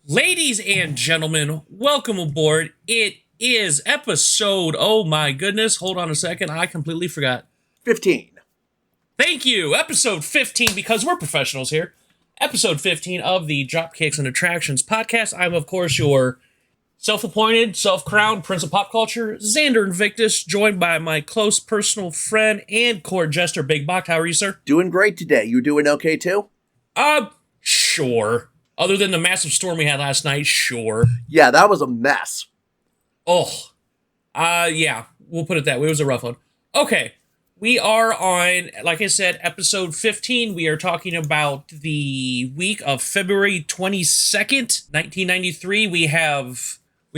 Ladies and gentlemen, welcome aboard. It is episode, oh my goodness, hold on a second, I completely forgot. 15. Thank you, episode 15, because we're professionals here. Episode 15 of the Dropkicks and Attractions podcast. I'm, of course, your self-appointed, self-crowned Prince of Pop Culture, Xander Invictus, joined by my close personal friend and court jester, Big Bach. How are you, sir? Doing great today. You doing okay too? Sure. Other than the massive storm we had last night, sure. Yeah, that was a mess. Oh, yeah, we'll put it that way. It was a rough one. Okay, we are on, like I said, episode 15. We are talking about the week of February 22nd, 1993. We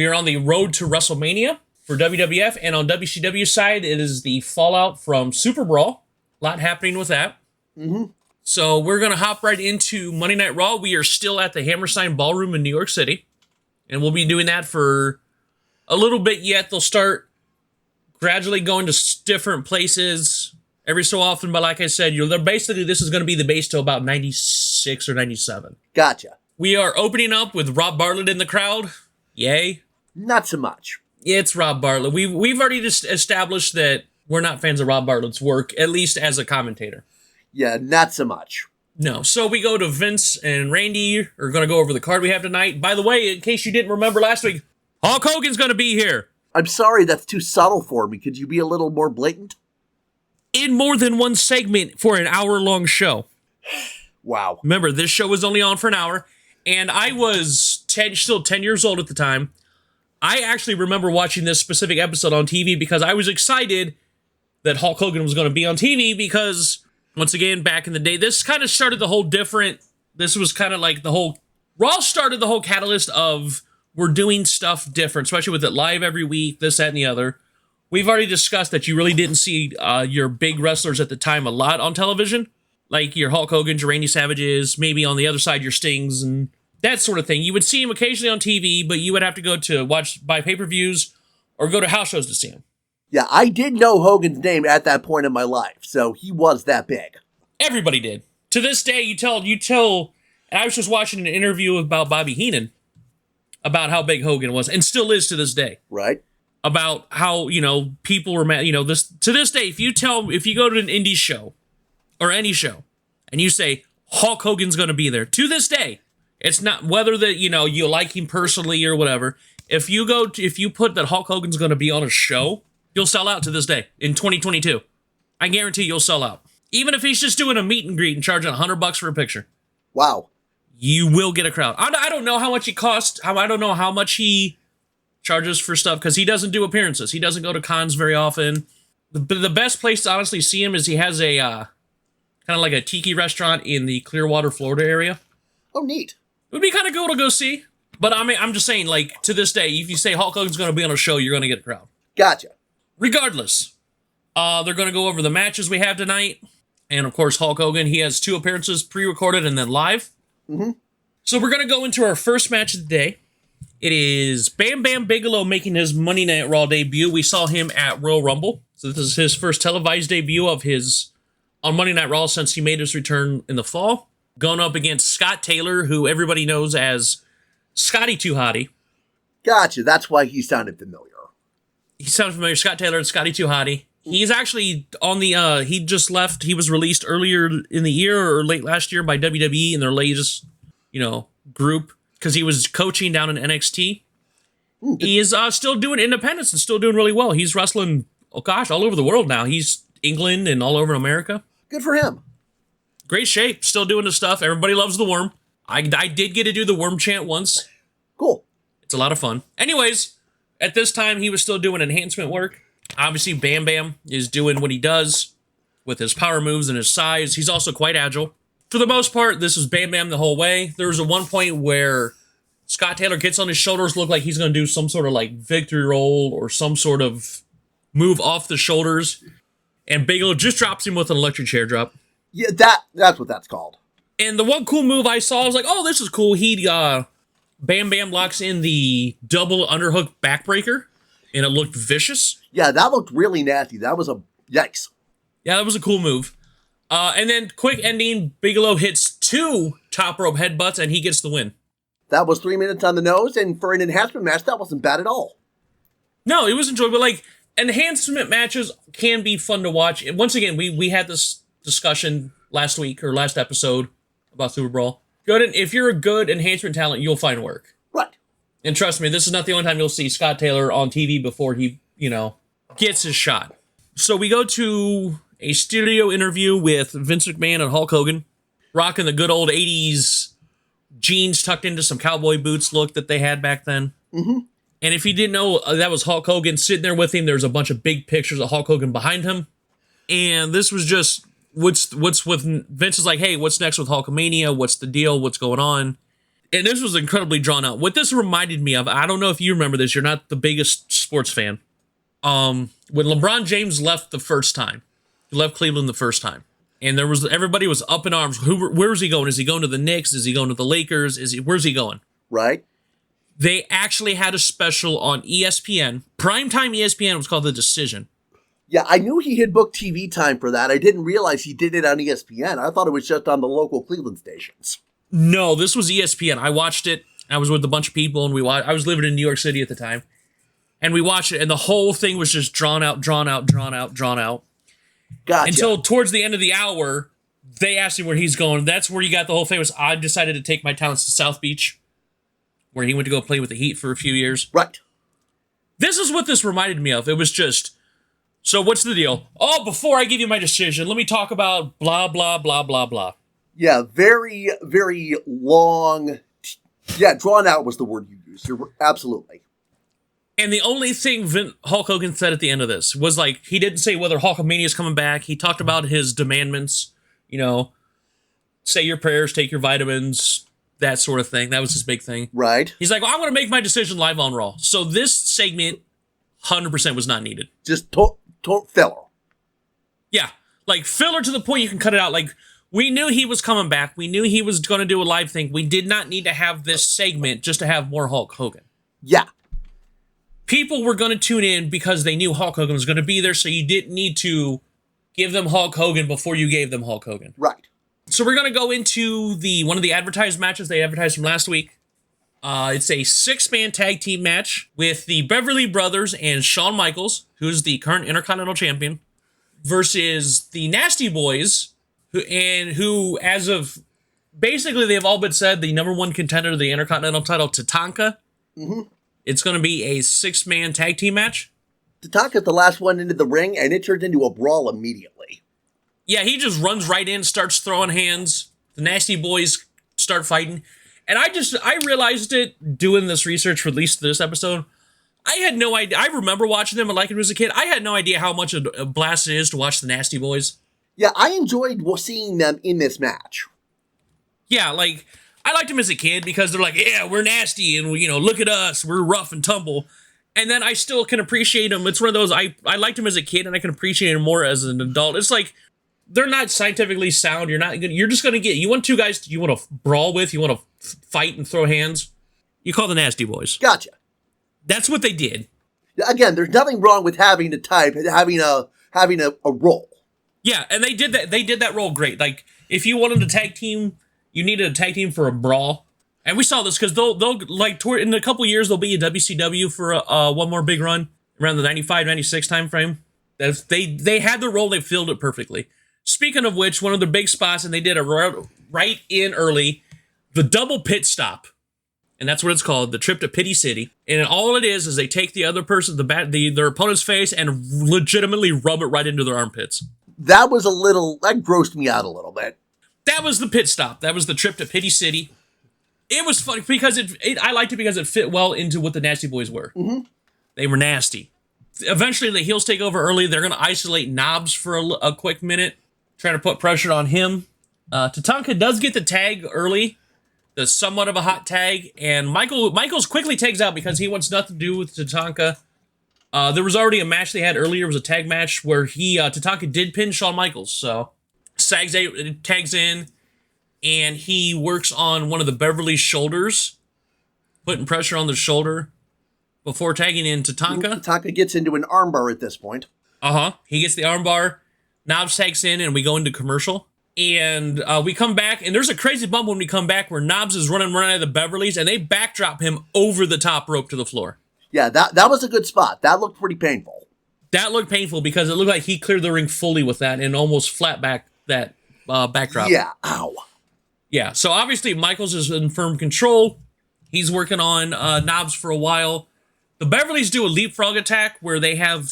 are on the road to WrestleMania for WWF, and on WCW side, it is the fallout from Super Brawl. A lot happening with that. Mm-hmm. So we're going to hop right into Monday Night Raw. We are still at the Hammerstein Ballroom in New York City, and we'll be doing that for a little bit yet. They'll start gradually going to different places every so often, but like I said, basically this is going to be the base till about 96 or 97. Gotcha. We are opening up with Rob Bartlett in the crowd. Yay. Not so much. It's Rob Bartlett. We've already just established that we're not fans of Rob Bartlett's work, at least as a commentator. Yeah, not so much. No. So we go to Vince and Randy are going to go over the card we have tonight. By the way, in case you didn't remember last week, Hulk Hogan's going to be here. I'm sorry, that's too subtle for me. Could you be a little more blatant? In more than one segment for an hour-long show. Wow. Remember, this show was only on for an hour, and I was still 10 years old at the time. I actually remember watching this specific episode on TV because I was excited that Hulk Hogan was going to be on TV because, once again, back in the day, this kind of started the whole this was kind of like Raw started the whole catalyst of we're doing stuff different, especially with it live every week, this, that, and the other. We've already discussed that you really didn't see your big wrestlers at the time a lot on television, like your Hulk Hogan's, your Randy Savages, maybe on the other side your Stings, and that sort of thing. You would see him occasionally on TV, but you would have to go to buy pay-per-views or go to house shows to see him. Yeah, I did know Hogan's name at that point in my life, so he was that big. Everybody did. To this day, you tell, and I was just watching an interview about Bobby Heenan about how big Hogan was, and still is to this day. Right. About how, people were mad, to this day, if you go to an indie show, or any show, and you say, Hulk Hogan's gonna be there, to this day, it's not, whether that, you like him personally or whatever, if you put that Hulk Hogan's gonna be on a show, you'll sell out to this day, in 2022. I guarantee you'll sell out. Even if he's just doing a meet and greet and charging $100 for a picture. Wow. You will get a crowd. I don't know how much he costs. I don't know how much he charges for stuff, because he doesn't do appearances. He doesn't go to cons very often. The best place to honestly see him is he has a kind of like a tiki restaurant in the Clearwater, Florida area. Oh, neat. It would be kind of cool to go see. But I mean, I'm just saying, like, to this day, if you say Hulk Hogan's going to be on a show, you're going to get a crowd. Gotcha. Regardless, they're going to go over the matches we have tonight. And, of course, Hulk Hogan, he has 2 appearances, pre-recorded and then live. Mm-hmm. So we're going to go into our first match of the day. It is Bam Bam Bigelow making his Monday Night Raw debut. We saw him at Royal Rumble. So this is his first televised debut of his on Monday Night Raw since he made his return in the fall. Going up against Scott Taylor, who everybody knows as Scotty Too Hottie. Gotcha. That's why he sounded familiar. He sounded familiar. Scott Taylor and Scotty Too Hottie. He's actually on the, he just left. He was released earlier in the year or late last year by WWE in their latest, group, because he was coaching down in NXT. He is still doing independence and still doing really well. He's wrestling, all over the world now. He's England and all over America. Good for him. Great shape. Still doing his stuff. Everybody loves the worm. I did get to do the worm chant once. Cool. It's a lot of fun. Anyways, at this time, he was still doing enhancement work. Obviously, Bam Bam is doing what he does with his power moves and his size. He's also quite agile. For the most part, this is Bam Bam the whole way. There was a one point where Scott Taylor gets on his shoulders, look like he's going to do some sort of like victory roll or some sort of move off the shoulders. And Bigelow just drops him with an electric chair drop. Yeah, that's what that's called. And the one cool move I saw, I was like, oh, this is cool. Bam Bam locks in the double underhook backbreaker, and it looked vicious. Yeah, that looked really nasty. That was a yikes. Yeah, that was a cool move. And then quick ending, Bigelow hits 2 top rope headbutts, and he gets the win. That was 3 minutes on the nose, and for an enhancement match, that wasn't bad at all. No, it was enjoyable. Like, enhancement matches can be fun to watch. And once again, we had this discussion last week or last episode about Super Brawl. If you're a good enhancement talent, you'll find work. Right. And trust me, this is not the only time you'll see Scott Taylor on TV before he, gets his shot. So we go to a studio interview with Vince McMahon and Hulk Hogan, rocking the good old 80s jeans tucked into some cowboy boots look that they had back then. Mm-hmm. And if you didn't know, that was Hulk Hogan sitting there with him. There's a bunch of big pictures of Hulk Hogan behind him. And this was just, what's with, Vince is like, hey, what's next with Hulkamania? What's the deal? What's going on? And this was incredibly drawn out. What this reminded me of, I don't know if you remember this, you're not the biggest sports fan. When LeBron James left the first time, he left Cleveland the first time. And everybody was up in arms. Where's he going? Is he going to the Knicks? Is he going to the Lakers? Where's he going? Right. They actually had a special on ESPN. Primetime ESPN was called The Decision. Yeah, I knew he had booked TV time for that. I didn't realize he did it on ESPN. I thought it was just on the local Cleveland stations. No, this was ESPN. I watched it. I was with a bunch of people, and I was living in New York City at the time. And we watched it, and the whole thing was just drawn out. Gotcha. Until towards the end of the hour, they asked him where he's going. That's where you got the whole famous, I decided to take my talents to South Beach, where he went to go play with the Heat for a few years. Right. This is what this reminded me of. It was just, so what's the deal? Oh, before I give you my decision, let me talk about blah, blah, blah, blah, blah. Yeah, very, very long. Yeah, drawn out was the word you used. Absolutely. And the only thing Hulk Hogan said at the end of this was like, he didn't say whether Hulkamania is coming back. He talked about his demandments, say your prayers, take your vitamins, that sort of thing. That was his big thing. Right. He's like, well, I'm going to make my decision live on Raw. So this segment 100% was not needed. Just filler. Yeah. Like filler to the point you can cut it out. Like we knew he was coming back. We knew he was going to do a live thing. We did not need to have this segment just to have more Hulk Hogan. Yeah. People were going to tune in because they knew Hulk Hogan was going to be there. So you didn't need to give them Hulk Hogan before you gave them Hulk Hogan. Right. So we're going to go into one of the advertised matches they advertised from last week. It's a 6-man tag team match with the Beverly Brothers and Shawn Michaels, who's the current Intercontinental Champion, versus the Nasty Boys, who as of basically they've all but said the number one contender to the Intercontinental title, Tatanka. Mm-hmm. It's going to be a 6-man tag team match. Tatanka's the last one into the ring, and it turned into a brawl immediately. Yeah, he just runs right in, starts throwing hands. The Nasty Boys start fighting. And I realized it doing this research for at least this episode. I had no idea. I remember watching them and liking them as a kid. I had no idea how much a blast it is to watch the Nasty Boys. Yeah, I enjoyed seeing them in this match. Yeah, like, I liked them as a kid because they're like, yeah, we're nasty and, look at us. We're rough and tumble. And then I still can appreciate them. It's one of those, I liked them as a kid and I can appreciate them more as an adult. It's like, they're not scientifically sound. You're just going to you want two guys you want to brawl with, you want to fight and throw hands. You call the Nasty Boys. Gotcha. That's what they did. Again, there's nothing wrong with having a role. Yeah, and they did that. They did that role great. Like, if you wanted a tag team, you needed a tag team for a brawl. And we saw this because they'll like in a couple years they'll be a WCW for one more big run around the 95, 96 time frame. They had the role, they filled it perfectly. Speaking of which, one of the big spots, and they did it right in early, the double pit stop. And that's what it's called, the trip to Pity City. And all it is they take the other person, their opponent's face, and legitimately rub it right into their armpits. That grossed me out a little bit. That was the pit stop. That was the trip to Pity City. It was funny because I liked it because it fit well into what the Nasty Boys were. Mm-hmm. They were nasty. Eventually, the heels take over early. They're going to isolate Knobs for a quick minute, trying to put pressure on him. Tatanka does get the tag early, the somewhat of a hot tag, and Michaels quickly tags out because he wants nothing to do with Tatanka. There was already a match they had earlier. It was a tag match where Tatanka did pin Shawn Michaels. So tags in, and he works on one of the Beverly's shoulders, putting pressure on the shoulder before tagging in Tatanka. Tatanka gets into an armbar at this point. He gets the armbar. Knobs tags in, and we go into commercial. And we come back, and there's a crazy bump when we come back where Knobs is running right out of the Beverlys, and they backdrop him over the top rope to the floor. Yeah, that was a good spot. That looked pretty painful. That looked painful because it looked like he cleared the ring fully with that and almost flat back that backdrop. Yeah, ow. Yeah, so obviously Michaels is in firm control. He's working on Knobs for a while. The Beverlys do a leapfrog attack where they have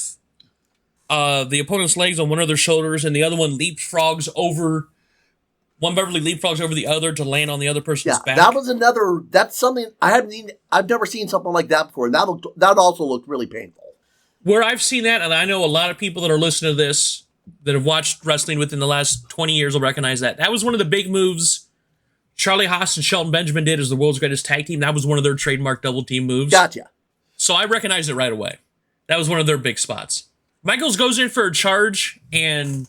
the opponent's legs on one of their shoulders and the other one leapfrogs over. One Beverly leapfrogs over the other to land on the other person's back. That was that's something I've never seen something like that before. And that also looked really painful. Where I've seen that, and I know a lot of people that are listening to this that have watched wrestling within the last 20 years will recognize that. That was one of the big moves Charlie Haas and Shelton Benjamin did as the world's greatest tag team. That was one of their trademark double team moves. Gotcha. So I recognized it right away. That was one of their big spots. Michaels goes in for a charge, and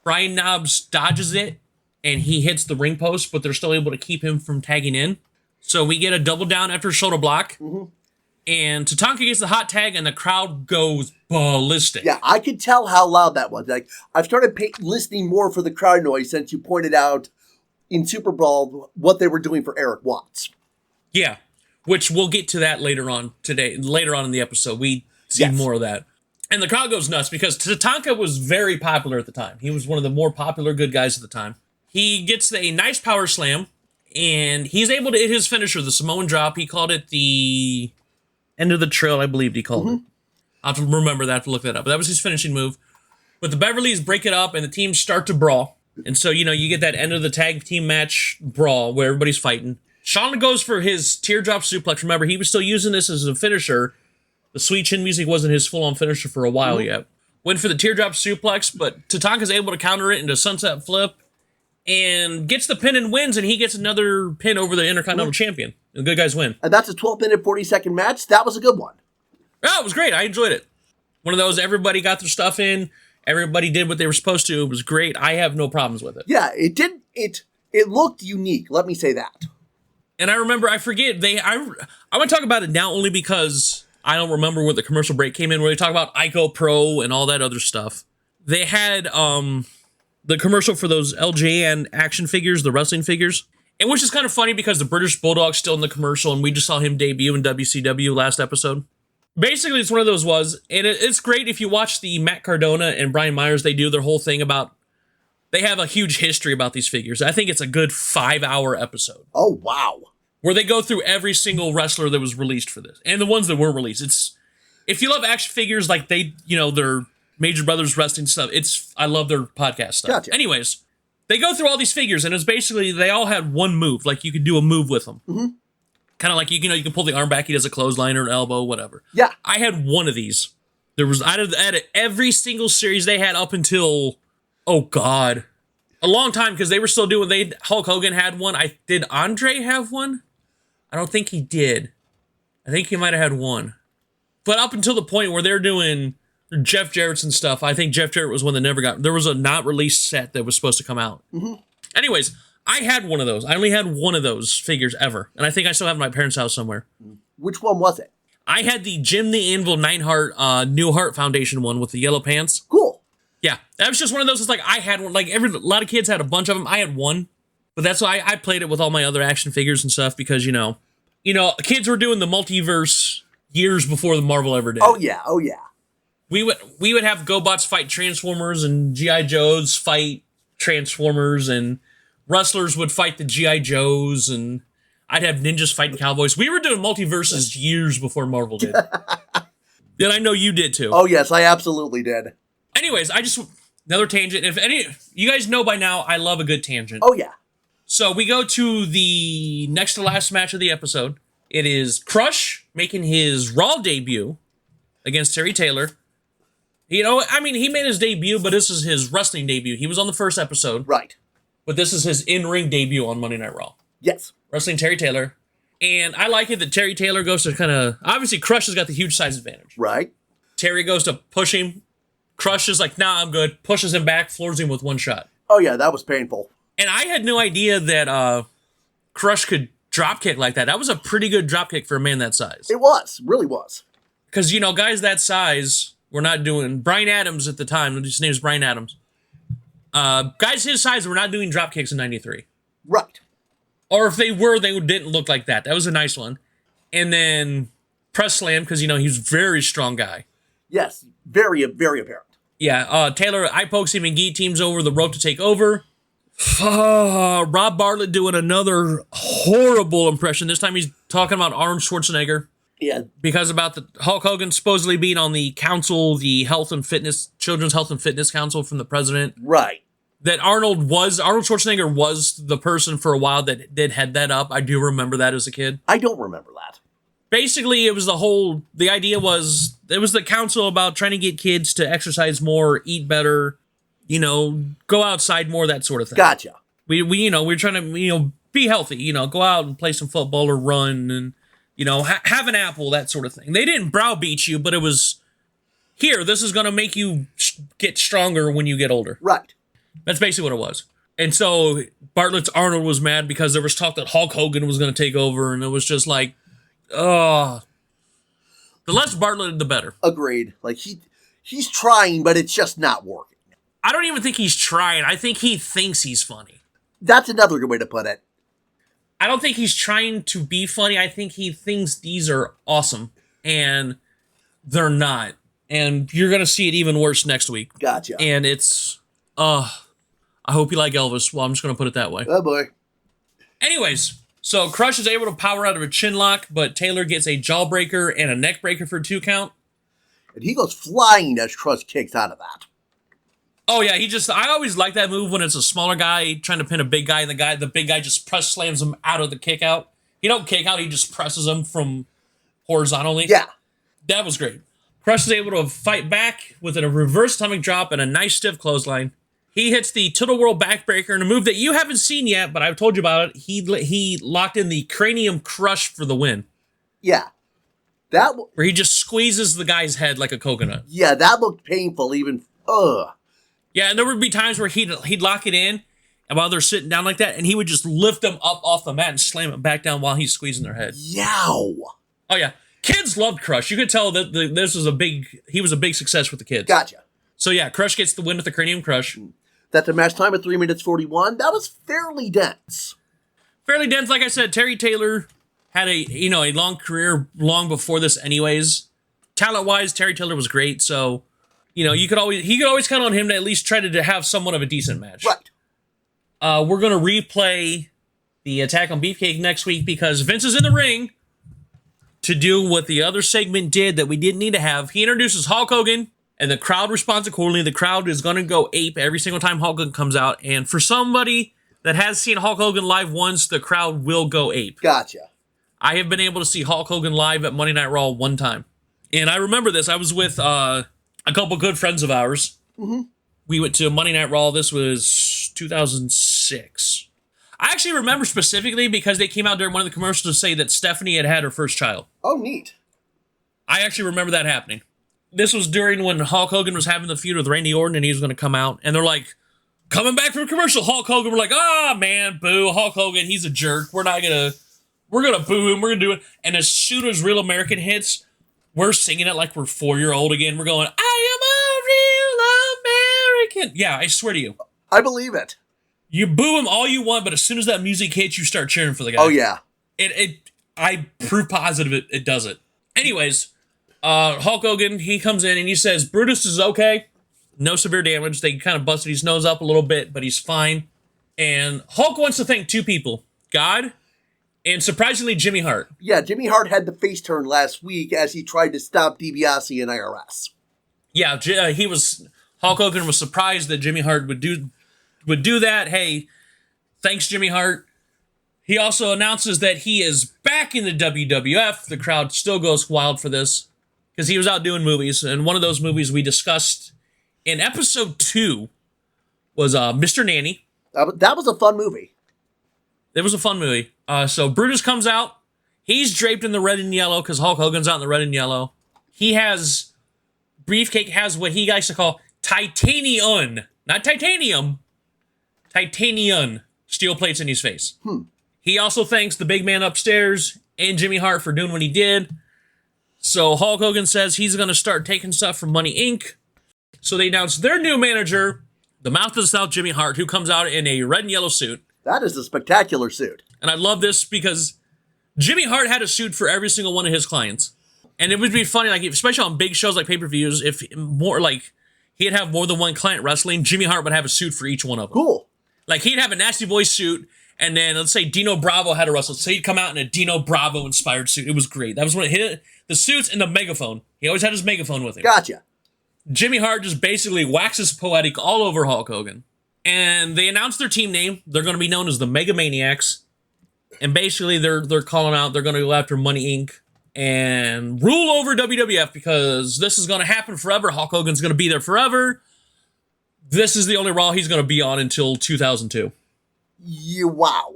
Brian Knobs dodges it, and he hits the ring post, but they're still able to keep him from tagging in. So we get a double down after a shoulder block. Mm-hmm. And Tatanka gets the hot tag, and the crowd goes ballistic. Yeah, I could tell how loud that was. Like, I've started listening more for the crowd noise since you pointed out in Super Brawl what they were doing for Eric Watts. Yeah, which we'll get to that later on in the episode. We see more of that. And the crowd goes nuts because Tatanka was very popular at the time. He was one of the more popular good guys at the time. He gets a nice power slam, and he's able to hit his finisher, the Samoan drop. He called it the end of the trail, I believe he called it. I'll have to remember that, to look that up. But that was his finishing move. But the Beverlys break it up, and the teams start to brawl. And so, you get that end of the tag team match brawl where everybody's fighting. Shawn goes for his teardrop suplex. Remember, he was still using this as a finisher. The Sweet Chin Music wasn't his full-on finisher for a while yet. Went for the teardrop suplex, but Tatanka's able to counter it into sunset flip and gets the pin and wins, and he gets another pin over the Intercontinental Champion. The good guys win. And that's a 12-minute, 40-second match. That was a good one. Oh, it was great. I enjoyed it. One of those, everybody got their stuff in. Everybody did what they were supposed to. It was great. I have no problems with it. Yeah, it did. It looked unique. Let me say that. And I remember, I want to talk about it now only because I don't remember when the commercial break came in where they talk about Ico Pro and all that other stuff. They had the commercial for those LJN action figures, the wrestling figures. And which is kind of funny because the British Bulldog's still in the commercial, and we just saw him debut in WCW last episode. Basically, it's one of those and it's great if you watch the Matt Cardona and Brian Myers, they do their whole thing about, they have a huge history about these figures. I think it's a good 5-hour episode. Oh, wow. Where they go through every single wrestler that was released for this, and the ones that weren't released. If you love action figures, like their Major Brothers Wrestling stuff, I love their podcast stuff. Gotcha. Anyways, they go through all these figures, and it's basically, they all had one move. Like, you could do a move with them. Mm-hmm. Kind of like, you can pull the arm back, he does a clothesline or an elbow, whatever. Yeah. I had one of these. There was, out of every single series they had up until, oh God, a long time, because they were still doing, Hulk Hogan had one. Did Andre have one? I don't think he did. I think he might have had one. But up until the point where they're doing Jeff Jarrett's and stuff, I think Jeff Jarrett was one that never got, there was a not released set that was supposed to come out. Mm-hmm. Anyways, I had one of those. I only had one of those figures ever. And I think I still have it at my parents' house somewhere. Which one was it? I had the Jim the Anvil Neidhart New Heart Foundation one with the yellow pants. Cool. Yeah. That was just one of those. It's like I had one. Like a lot of kids had a bunch of them. I had one. But that's why I played it with all my other action figures and stuff because, kids were doing the multiverse years before the Marvel ever did. Oh, yeah. Oh, yeah. We would have GoBots fight Transformers and G.I. Joes fight Transformers and wrestlers would fight the G.I. Joes and I'd have ninjas fighting cowboys. We were doing multiverses years before Marvel did. And I know you did too. Oh, yes, I absolutely did. Anyways, another tangent. You guys know by now, I love a good tangent. Oh, yeah. So we go to the next to last match of the episode. It is Crush making his Raw debut against Terry Taylor. He made his debut, but this is his wrestling debut. He was on the first episode. Right. But this is his in-ring debut on Monday Night Raw. Yes. Wrestling Terry Taylor. And I like it that Terry Taylor goes to kind of, obviously Crush has got the huge size advantage. Right. Terry goes to push him. Crush is like, nah, I'm good. Pushes him back, floors him with one shot. Oh, yeah, that was painful. And I had no idea that Crush could dropkick like that. That was a pretty good dropkick for a man that size. It was. Really was. Because, guys that size were not doing... Brian Adams at the time, his name is Brian Adams. Guys his size were not doing drop kicks in 93. Right. Or if they were, they didn't look like that. That was a nice one. And then press slam, because, he's a very strong guy. Yes, very, very apparent. Yeah, Taylor eye pokes him and guillotines over the rope to take over. Rob Bartlett doing another horrible impression. This time he's talking about Arnold Schwarzenegger. Yeah. Because about the Hulk Hogan supposedly being on the council, the Children's Health and Fitness Council from the president. Right. That Arnold Schwarzenegger was the person for a while that did head that up. I do remember that as a kid. I don't remember that. Basically, it was the idea was, it was the council about trying to get kids to exercise more, eat better, go outside more, that sort of thing. Gotcha. We're trying to, be healthy, go out and play some football or run and, have an apple, that sort of thing. They didn't browbeat you, but it was, here, this is going to make you get stronger when you get older. Right. That's basically what it was. And so Bartlett's Arnold was mad because there was talk that Hulk Hogan was going to take over, and it was just like, the less Bartlett, the better. Agreed. Like, he's trying, but it's just not working. I don't even think he's trying. I think he thinks he's funny. That's another good way to put it. I don't think he's trying to be funny. I think he thinks these are awesome, and they're not. And you're going to see it even worse next week. Gotcha. And it's, I hope you like Elvis. Well, I'm just going to put it that way. Oh, boy. Anyways, so Crush is able to power out of a chin lock, but Taylor gets a jawbreaker and a neck breaker for a 2 count. And he goes flying as Crush kicks out of that. Oh, yeah, I always like that move when it's a smaller guy trying to pin a big guy, and the big guy just press slams him out of the kick out. He don't kick out, he just presses him from horizontally. Yeah. That was great. Crush is able to fight back with a reverse stomach drop and a nice stiff clothesline. He hits the Total World Backbreaker in a move that you haven't seen yet, but I've told you about it. He locked in the Cranium Crush for the win. Yeah. Where he just squeezes the guy's head like a coconut. Yeah, that looked painful even. Ugh. Yeah, and there would be times where he'd lock it in, and while they're sitting down like that, and he would just lift them up off the mat and slam it back down while he's squeezing their head. Yow. Oh, yeah. Kids loved Crush. You could tell that he was a big success with the kids. Gotcha. So, yeah, Crush gets the win with the Cranium Crush. That's a match time at 3 minutes 41. That was fairly dense. Fairly dense. Like I said, Terry Taylor had a long career long before this anyways. Talent-wise, Terry Taylor was great, so, he could always count on him to at least try to have somewhat of a decent match. Right. We're going to replay the Attack on Beefcake next week because Vince is in the ring to do what the other segment did that we didn't need to have. He introduces Hulk Hogan, and the crowd responds accordingly. The crowd is going to go ape every single time Hulk Hogan comes out. And for somebody that has seen Hulk Hogan live once, the crowd will go ape. Gotcha. I have been able to see Hulk Hogan live at Monday Night Raw one time. And I remember this. I was with a couple good friends of ours. Mm-hmm. We went to Monday Night Raw. This was 2006. I actually remember specifically because they came out during one of the commercials to say that Stephanie had her first child. Oh, neat. I actually remember that happening. This was during when Hulk Hogan was having the feud with Randy Orton and he was going to come out. And they're like, coming back from a commercial, Hulk Hogan. We're like, man, boo, Hulk Hogan, he's a jerk. We're going to boo him. We're going to do it. And as soon as Real American hits, we're singing it like we're 4-year-old again. We're going, I am a real American. Yeah, I swear to you. I believe it. You boo him all you want, but as soon as that music hits, you start cheering for the guy. Oh, yeah. I proof positive it does it. Anyways, Hulk Hogan, he comes in and he says, Brutus is okay. No severe damage. They kind of busted his nose up a little bit, but he's fine. And Hulk wants to thank 2 people, God and surprisingly Jimmy Hart. Yeah, Jimmy Hart had the face turn last week as he tried to stop DiBiase and IRS. Yeah, Hulk Hogan was surprised that Jimmy Hart would do that. Hey, thanks, Jimmy Hart. He also announces that he is back in the WWF. The crowd still goes wild for this because he was out doing movies. And one of those movies we discussed in episode 2 was Mr. Nanny. That was a fun movie. It was a fun movie. So Brutus comes out. He's draped in the red and yellow because Hulk Hogan's out in the red and yellow. Beefcake has what he likes to call titanium, not titanium, titanium steel plates in his face. He also thanks the big man upstairs and Jimmy Hart for doing what he did. So Hulk Hogan says he's going to start taking stuff from Money Inc. So they announced their new manager, the Mouth of the South, Jimmy Hart, who comes out in a red and yellow suit. That is a spectacular suit. And I love this because Jimmy Hart had a suit for every single one of his clients. And it would be funny, like especially on big shows like pay-per-views, if more like he'd have more than one client wrestling, Jimmy Hart would have a suit for each one of them. Cool. Like he'd have a Nasty Boy suit, and then let's say Dino Bravo had a wrestle, so he'd come out in a Dino Bravo inspired suit. It was great. That was when it hit the suits and the megaphone. He always had his megaphone with him. Gotcha. Jimmy Hart just basically waxes poetic all over Hulk Hogan. And they announced their team name. They're going to be known as the Mega Maniacs. And basically they're calling out, they're going to go after Money Inc. and rule over WWF because this is going to happen forever. Hulk Hogan's going to be there forever. This is the only Raw he's going to be on until 2002. Wow.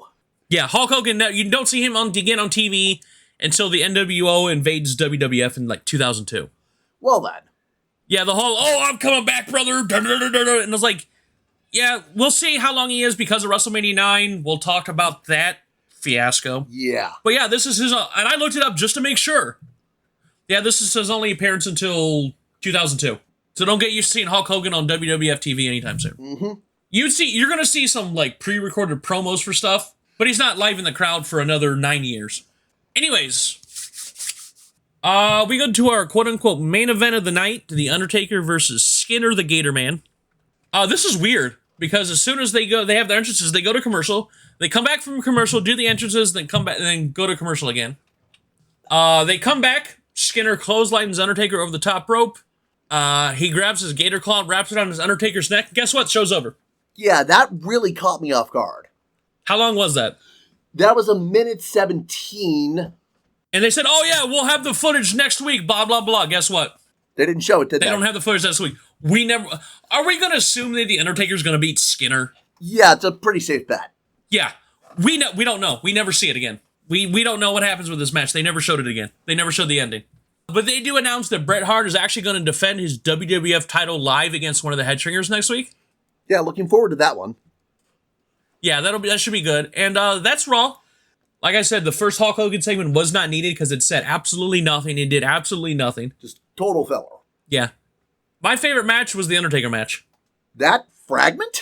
Yeah, Hulk Hogan, you don't see him again on TV until the NWO invades WWF in like 2002. Well then. Yeah, the whole, I'm coming back, brother. And I was like, yeah, we'll see how long he is because of WrestleMania 9. We'll talk about that fiasco. Yeah. But yeah, this is his, and I looked it up just to make sure. Yeah, this is his only appearance until 2002. So don't get used to seeing Hulk Hogan on WWF TV anytime soon. Mm-hmm. You're going to see some like pre-recorded promos for stuff, but he's not live in the crowd for another 9 years. Anyways, we go to our quote-unquote main event of the night, The Undertaker versus Skinner the Gator Man. This is weird, because as soon as they have their entrances, they go to commercial, they come back from commercial, do the entrances, then come back, and then go to commercial again. They come back, Skinner clotheslines Undertaker over the top rope, he grabs his gator claw, wraps it on his Undertaker's neck, guess what? Show's over. Yeah, that really caught me off guard. How long was that? That was 1:17. And they said, oh yeah, we'll have the footage next week, blah, blah, blah. Guess what? They didn't show it, did they? They don't have the footage next week. Are we going to assume that the Undertaker's going to beat Skinner? Yeah, it's a pretty safe bet. Yeah. We don't know. We never see it again. We don't know what happens with this match. They never showed it again. They never showed the ending. But they do announce that Bret Hart is actually going to defend his WWF title live against one of the Headstringers next week. Yeah, looking forward to that one. Yeah, that should be good. And that's Raw. Like I said, the first Hulk Hogan segment was not needed because it said absolutely nothing. It did absolutely nothing. Just total filler. Yeah. My favorite match was the Undertaker match. That fragment?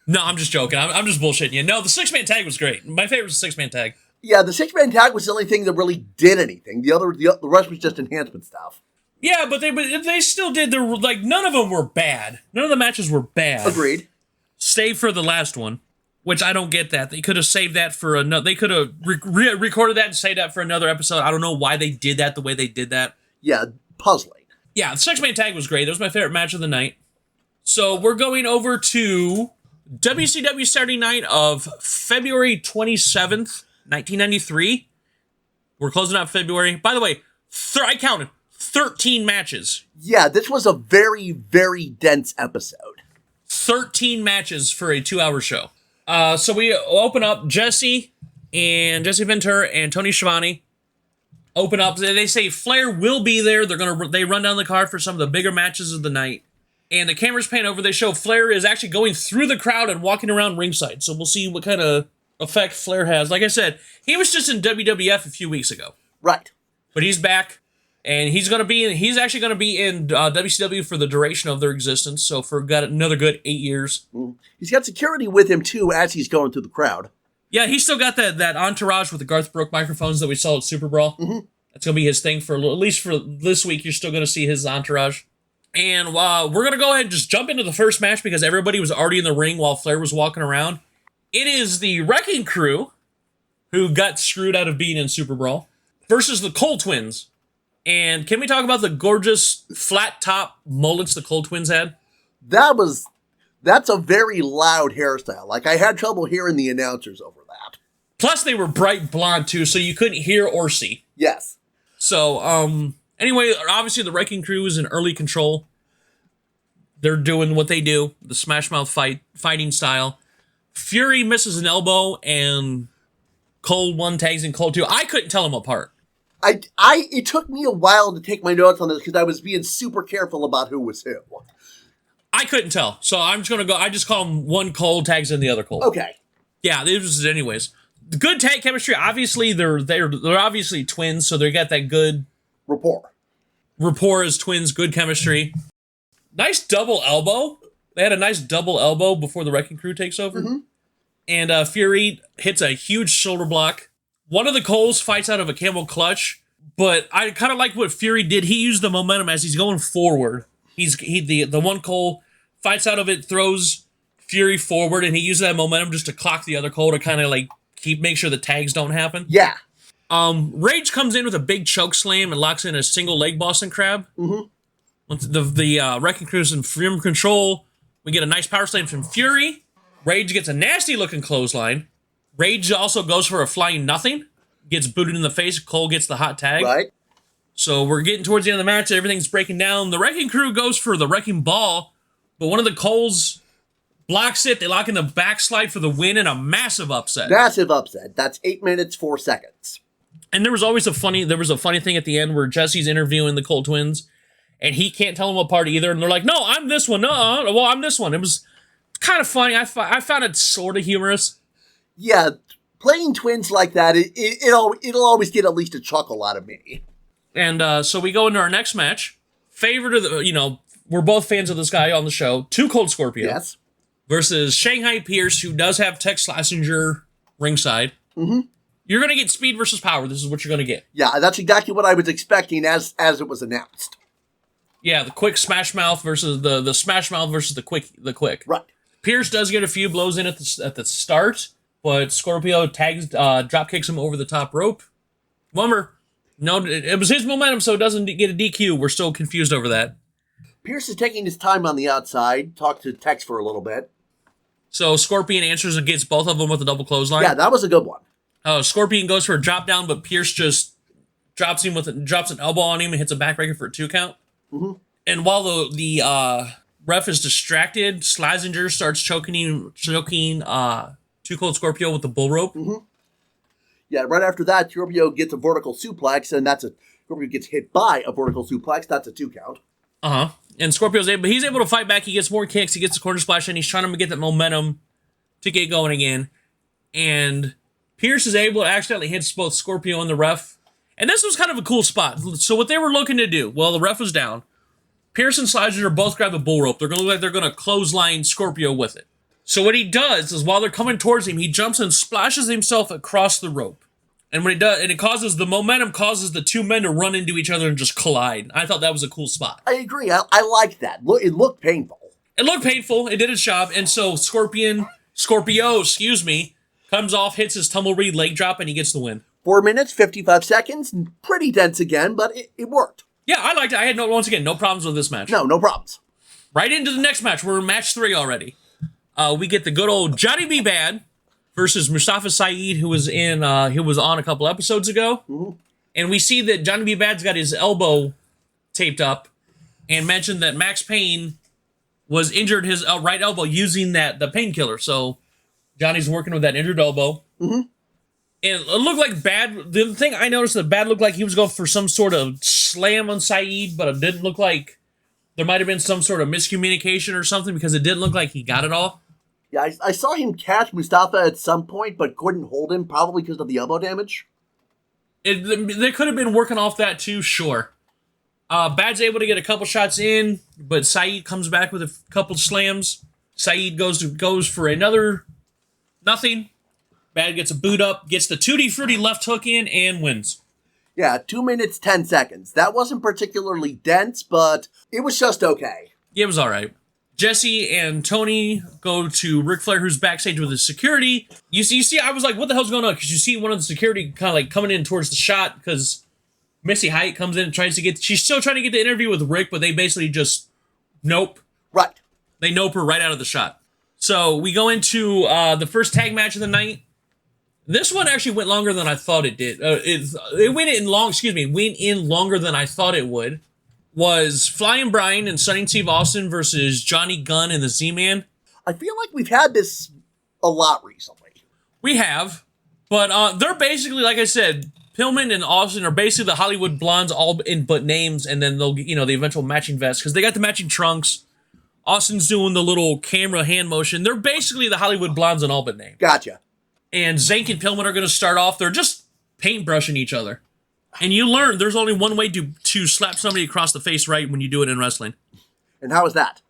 No, I'm just joking. I'm just bullshitting you. No, the six-man tag was great. My favorite was the six-man tag. Yeah, the six-man tag was the only thing that really did anything. The rest was just enhancement stuff. Yeah, but they still did their, like, none of them were bad. None of the matches were bad. Agreed. Save for the last one, which I don't get that. They could have saved that for another, they could have recorded that and saved that for another episode. I don't know why they did that the way they did that. Yeah, puzzling. Yeah, the six-man tag was great. That was my favorite match of the night. So we're going over to WCW Saturday night of February 27th, 1993. We're closing out February. By the way, I counted 13 matches. Yeah, this was a very, very dense episode. 13 matches for a 2-hour show. So we open up Jesse Ventura and Tony Schiavone. Open up. They say Flair will be there. They run down the card for some of the bigger matches of the night. And the cameras pan over. They show Flair is actually going through the crowd and walking around ringside. So we'll see what kind of effect Flair has. Like I said, he was just in WWF a few weeks ago. Right. But he's back. And he's actually going to be in WCW for the duration of their existence. So for another good 8 years. He's got security with him, too, as he's going through the crowd. Yeah, he's still got that entourage with the Garth Brooks microphones that we saw at Super Brawl. Mm-hmm. That's going to be his thing at least for this week. You're still going to see his entourage. And we're going to go ahead and just jump into the first match because everybody was already in the ring while Flair was walking around. It is the Wrecking Crew, who got screwed out of being in Super Brawl, versus the Cole Twins. And can we talk about the gorgeous flat top mullets the Cole Twins had? That's a very loud hairstyle. Like, I had trouble hearing the announcers over that. Plus, they were bright blonde, too, so you couldn't hear or see. Yes. So, anyway, obviously the Wrecking Crew is in early control. They're doing what they do, the Smash Mouth fighting style. Fury misses an elbow, and Cole 1 tags in Cole 2. I couldn't tell them apart. It took me a while to take my notes on this because I was being super careful about who was who. I couldn't tell, so I'm just gonna go. I just call them one Cole tags in the other Cole. Okay. Yeah, it was anyways. The good tag chemistry. Obviously, they're obviously twins, so they got that good rapport as twins. Good chemistry. Nice double elbow. They had a nice double elbow before the Wrecking Crew takes over. Mm-hmm. And Fury hits a huge shoulder block. One of the Coles fights out of a camel clutch, but I kind of like what Fury did. He used the momentum as he's going forward. The one Cole fights out of it, throws Fury forward, and he uses that momentum just to clock the other Cole to kind of like make sure the tags don't happen. Yeah. Rage comes in with a big choke slam and locks in a single leg Boston Crab. Mm-hmm. Once the Wrecking Crew's in firm control, we get a nice power slam from Fury. Rage gets a nasty looking clothesline. Rage also goes for a flying nothing. Gets booted in the face. Cole gets the hot tag. Right. So we're getting towards the end of the match. Everything's breaking down. The Wrecking Crew goes for the Wrecking Ball, but one of the Coles blocks it. They lock in the backslide for the win and a massive upset. Massive upset. That's 8 minutes, 4 seconds. And there was a funny thing at the end where Jesse's interviewing the Cole twins, and he can't tell them apart either. And they're like, "No, I'm this one. No, well, I'm this one." It was kind of funny. I found it sort of humorous. Yeah, playing twins like that, it'll always get at least a chuckle out of me. And so we go into our next match. Favorite of the, we're both fans of this guy on the show. Two Cold Scorpio. Yes. Versus Shanghai Pierce, who does have Tex Slazenger ringside. Mm-hmm. You're going to get speed versus power. This is what you're going to get. Yeah, that's exactly what I was expecting as it was announced. Yeah, the quick smash mouth versus the smash mouth versus the quick. Right. Pierce does get a few blows in at the start, but Scorpio drop kicks him over the top rope. Bummer. No, it was his momentum, so it doesn't get a DQ. We're still confused over that. Pierce is taking his time on the outside. Talk to Tex for a little bit. So Scorpion answers and gets both of them with a double clothesline. Yeah, that was a good one. Scorpion goes for a drop down, but Pierce just drops an elbow on him and hits a backbreaker for a 2 count. Mm-hmm. And while the ref is distracted, Slazenger starts choking Too Cold Scorpio with the bull rope. Mm-hmm. Yeah, right after that, Scorpio gets a vertical suplex, and Scorpio gets hit by a vertical suplex. That's a 2 count. Uh-huh. And he's able to fight back. He gets more kicks. He gets a corner splash, and he's trying to get that momentum to get going again. And Pierce is able to accidentally hit both Scorpio and the ref. And this was kind of a cool spot. So what they were looking to do, well, the ref was down. Pierce and Slazenger both grab the bull rope. They're going to look like they're going to clothesline Scorpio with it. So what he does is while they're coming towards him, he jumps and splashes himself across the rope. And when he does, and the momentum causes the two men to run into each other and just collide. I thought that was a cool spot. I agree. I liked that. It looked painful. It looked painful. It did its job. And so Scorpio, comes off, hits his tumbleweed leg drop, and he gets the win. 4 minutes, 55 seconds. Pretty dense again, but it worked. Yeah, I liked it. I had no problems with this match. No problems. Right into the next match. We're in match 3 already. We get the good old Johnny B. Bad versus Mustafa Saeed, who was on a couple episodes ago. Mm-hmm. And we see that Johnny B. Bad's got his elbow taped up and mentioned that Max Payne was injured his right elbow using the painkiller. So Johnny's working with that injured elbow. Mm-hmm. And it looked like Bad. The thing I noticed that Bad looked like he was going for some sort of slam on Saeed, but it didn't look like there might have been some sort of miscommunication or something because it didn't look like he got it all. Yeah, I saw him catch Mustafa at some point, but couldn't hold him, probably because of the elbow damage. They could have been working off that too, sure. Bad's able to get a couple shots in, but Saeed comes back with a couple slams. Saeed goes for another nothing. Bad gets a boot up, gets the Tutti Frutti left hook in, and wins. Yeah, 2 minutes, 10 seconds. That wasn't particularly dense, but it was just okay. Yeah, it was all right. Jesse and Tony go to Ric Flair, who's backstage with his security. You see, I was like, what the hell's going on? Because you see one of the security kind of like coming in towards the shot because Missy Hyatt comes in and she's still trying to get the interview with Rick, but they basically just nope. Right. They nope her right out of the shot. So we go into the first tag match of the night. This one actually went longer than I thought it did. It went in longer than I thought it would. Was Flying Brian and Sonny Steve Austin versus Johnny Gunn and the Z-Man. I feel like we've had this a lot recently. We have, but they're basically, like I said, Pillman and Austin are basically the Hollywood Blondes, all in but names, and then they'll get, the eventual matching vest, because they got the matching trunks. Austin's doing the little camera hand motion. They're basically the Hollywood Blondes in all but name. Gotcha. And Zank and Pillman are going to start off. They're just paintbrushing each other. And you learn there's only one way to slap somebody across the face right when you do it in wrestling. And how is that?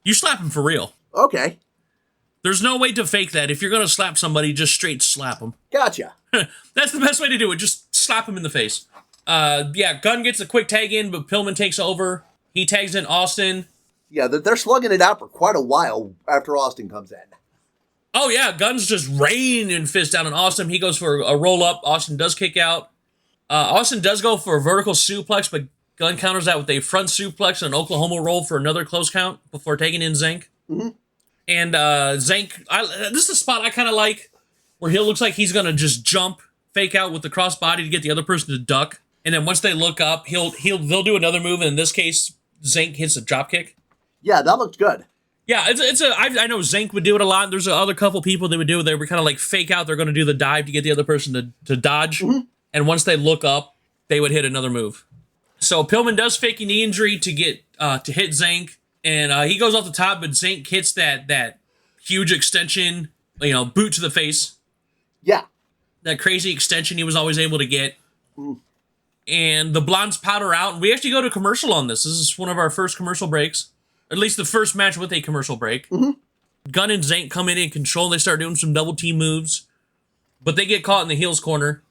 You slap him for real. Okay. There's no way to fake that. If you're going to slap somebody, just straight slap them. Gotcha. That's the best way to do it. Just slap him in the face. Yeah, Gunn gets a quick tag in, but Pillman takes over. He tags in Austin. Yeah, they're slugging it out for quite a while after Austin comes in. Oh, yeah, Gunn's just raining fists down on Austin. He goes for a roll-up. Austin does kick out. Austin does go for a vertical suplex, but Gunn counters that with a front suplex and an Oklahoma roll for another close count before taking in Zank. Mm-hmm. And Zank, this is a spot I kind of like, where he looks like he's going to just jump, fake out with the crossbody to get the other person to duck. And then once they look up, they'll do another move. And in this case, Zank hits a dropkick. Yeah, that looked good. Yeah, I know Zank would do it a lot. There's other couple people that would do it. They were kind of like fake out. They're going to do the dive to get the other person to dodge. Mm-hmm. And once they look up, they would hit another move. So Pillman does fake a knee injury to get to hit Zank. And he goes off the top, but Zank hits that huge extension, boot to the face. Yeah. That crazy extension he was always able to get. Mm. And the Blondes powder out. And we actually go to commercial on this. This is one of our first commercial breaks. At least the first match with a commercial break. Mm-hmm. Gunn and Zank come in control. They start doing some double team moves. But they get caught in the heels corner.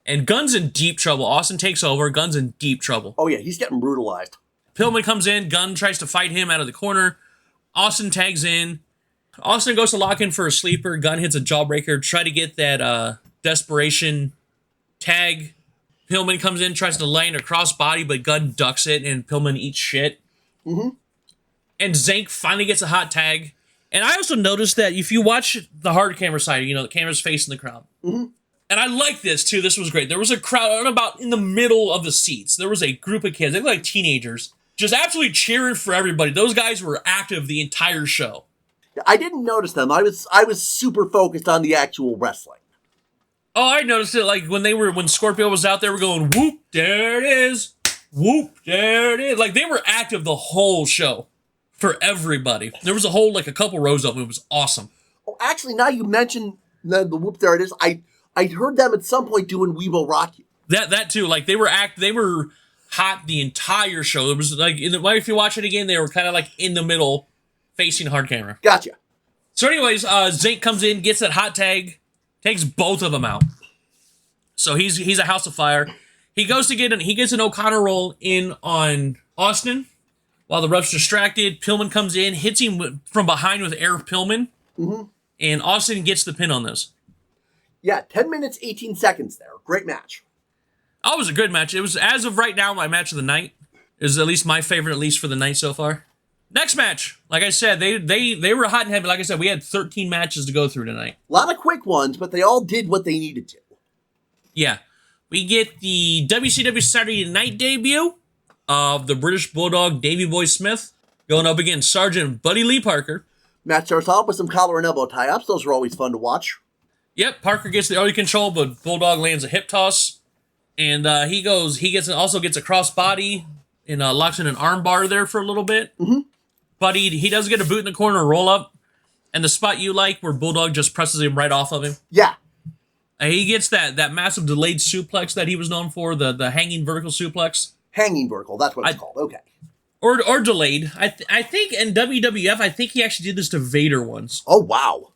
And Gunn's in deep trouble. Austin takes over. Gunn's in deep trouble. Oh, yeah. He's getting brutalized. Pillman comes in. Gunn tries to fight him out of the corner. Austin tags in. Austin goes to lock in for a sleeper. Gunn hits a jawbreaker. Try to get that desperation tag. Pillman comes in, tries to lay in a crossbody, but Gunn ducks it, and Pillman eats shit. Mm-hmm. And Zank finally gets a hot tag. And I also noticed that if you watch the hard camera side, the camera's facing the crowd. Mm-hmm. And I like this, too. This was great. There was a crowd about in the middle of the seats. There was a group of kids. They looked like teenagers. Just absolutely cheering for everybody. Those guys were active the entire show. I didn't notice them. I was super focused on the actual wrestling. Oh, I noticed it. Like when Scorpio was out there, we're going, whoop, there it is. Whoop, there it is. Like they were active the whole show for everybody. There was a couple rows of them. It was awesome. Oh, actually, now you mentioned the whoop, there it is. I heard them at some point doing We Will Rock You. That too. Like they were hot the entire show. It was like if you watch it again, they were kind of like in the middle, facing hard camera. Gotcha. So, anyways, Zank comes in, gets that hot tag, takes both of them out. So he's a house of fire. He goes to he gets an O'Connor roll in on Austin while the ref's distracted. Pillman comes in, hits him from behind with Air Pillman, and Austin gets the pin on this. Yeah, 10 minutes, 18 seconds there. Great match. Oh, it was a good match. It was, as of right now, my match of the night. It was at least my favorite, at least for the night so far. Next match. Like I said, they were hot and heavy. Like I said, we had 13 matches to go through tonight. A lot of quick ones, but they all did what they needed to. Yeah. We get the WCW Saturday Night debut of the British Bulldog Davey Boy Smith going up against Sergeant Buddy Lee Parker. Match starts off with some collar and elbow tie-ups. Those are always fun to watch. Yep, Parker gets the early control, but Bulldog lands a hip toss. And he also gets a crossbody and locks in an arm bar there for a little bit. Mm-hmm. But he does get a boot in the corner, a roll up. And the spot you like where Bulldog just presses him right off of him. Yeah. He gets that massive delayed suplex that he was known for, the hanging vertical suplex. Hanging vertical, that's what it's called. Okay. Or delayed. I think in WWF, I think he actually did this to Vader once. Oh, wow.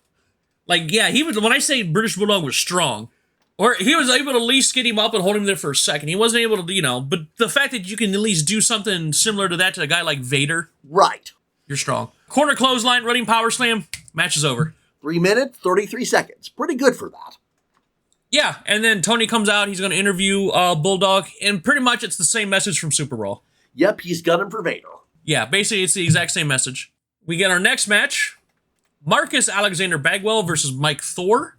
Like, yeah, he was, when I say British Bulldog was strong, or he was able to at least get him up and hold him there for a second. He wasn't able to, but the fact that you can at least do something similar to that to a guy like Vader. Right. You're strong. Corner clothesline, running power slam, match is over. 3 minutes, 33 seconds. Pretty good for that. Yeah, and then Tony comes out, he's going to interview Bulldog, and pretty much it's the same message from Super Brawl. Yep, he's gunning for Vader. Yeah, basically it's the exact same message. We get our next match. Marcus Alexander Bagwell versus Mike Thor.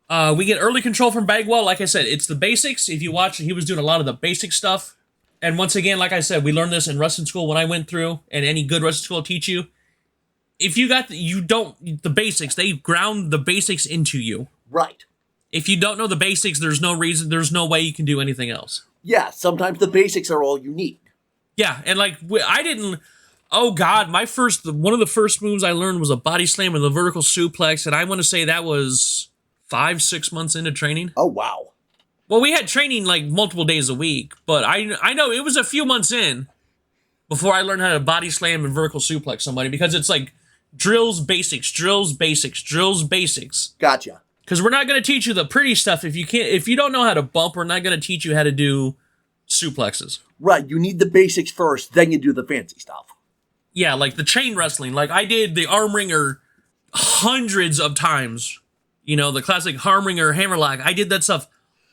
We get early control from Bagwell. Like I said, it's the basics. If you watch, he was doing a lot of the basic stuff. And once again, like I said, we learned this in wrestling school when I went through, and any good wrestling school will teach you. If you got the basics, they ground the basics into you. Right. If you don't know the basics, there's no way you can do anything else. Yeah, sometimes the basics are all you need. Yeah, and like, oh God, one of the first moves I learned was a body slam and the vertical suplex, and I want to say that was 5-6 months into training. Oh, wow. Well, we had training like multiple days a week, but I know it was a few months in before I learned how to body slam and vertical suplex somebody, because it's like, drills basics, drills basics, drills basics. Gotcha. Because we're not going to teach you the pretty stuff. If you don't know how to bump, we're not going to teach you how to do suplexes. Right. You need the basics first, then you do the fancy stuff. Yeah, like the chain wrestling. Like I did the arm wringer hundreds of times. You know, the classic arm wringer hammerlock. I did that stuff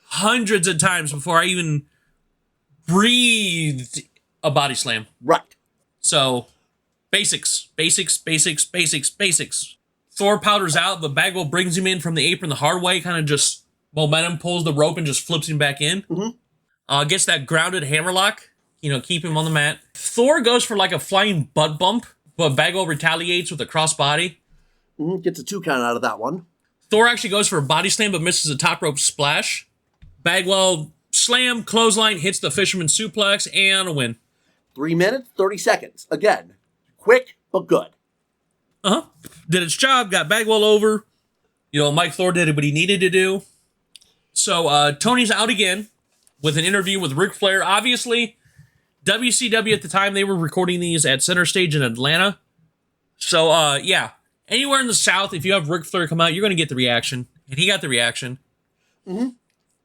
hundreds of times before I even breathed a body slam. Right. So, basics, basics, basics, basics, basics. Thor powders out, but Bagwell brings him in from the apron the hard way, kind of just momentum pulls the rope and just flips him back in. Gets that grounded hammerlock, you know, keep him on the mat. Thor goes for like a flying butt bump, but Bagwell retaliates with a crossbody. Gets a 2 count out of that one. Thor actually goes for a body slam, but misses a top rope splash. Bagwell slam, clothesline, hits the fisherman suplex, and a win. 3 minutes, 30 seconds. Again, quick, but good. Did its job, got Bagwell over. You know, Mike Thor did what he needed to do. So, Tony's out again with an interview with Ric Flair. Obviously, WCW at the time, they were recording these at Center Stage in Atlanta. So, yeah. Anywhere in the South, if you have Ric Flair come out, you're going to get the reaction. And he got the reaction.